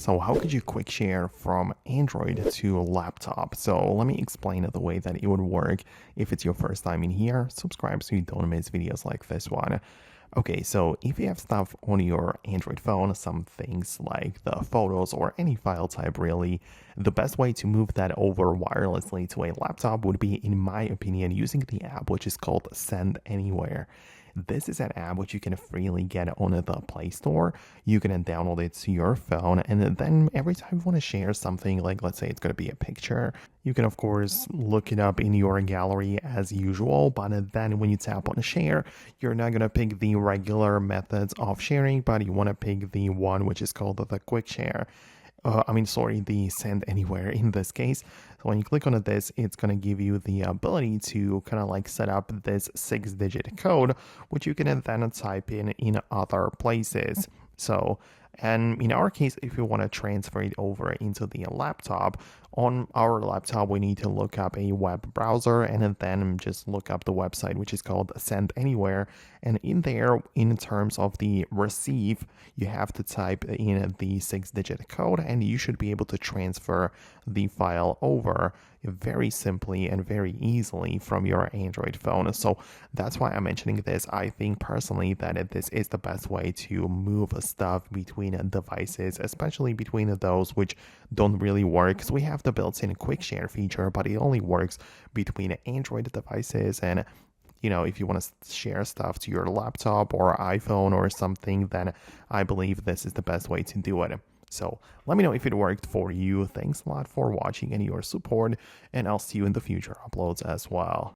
So how could you quick share from Android to laptop? So let me explain the way that it would work. If it's your first time in here, subscribe so you don't miss videos like this one. Okay, so if you have stuff on your Android phone, some things like the photos or any file type really, the best way to move that over wirelessly to a laptop would be, in my opinion, using the app which is called Send Anywhere. This is an app which you can freely get on the Play Store. You can download it to your phone, and then every time you want to share something, like let's say it's going to be a picture, you can of course look it up in your gallery as usual, but then when you tap on share, you're not going to pick the regular methods of sharing, but you want to pick the one which is called the quick share. The Send Anywhere in this case. So when you click on this, it's going to give you the ability to kind of like set up this 6-digit code, which you can then type in other places. So, and in our case, if you want to transfer it over into the laptop, on our laptop, we need to look up a web browser and then just look up the website, which is called Send Anywhere. And in there, in terms of the receive, you have to type in the 6-digit code and you should be able to transfer the file over very simply and very easily from your Android phone. So that's why I'm mentioning this. I think personally that this is the best way to move stuff between devices, especially between those which don't really work. So we have the built-in quick share feature, but it only works between Android devices. And if you want to share stuff to your laptop or iPhone or something, then I believe this is the best way to do it. So let me know if it worked for you. Thanks a lot for watching and your support, and I'll see you in the future uploads as well.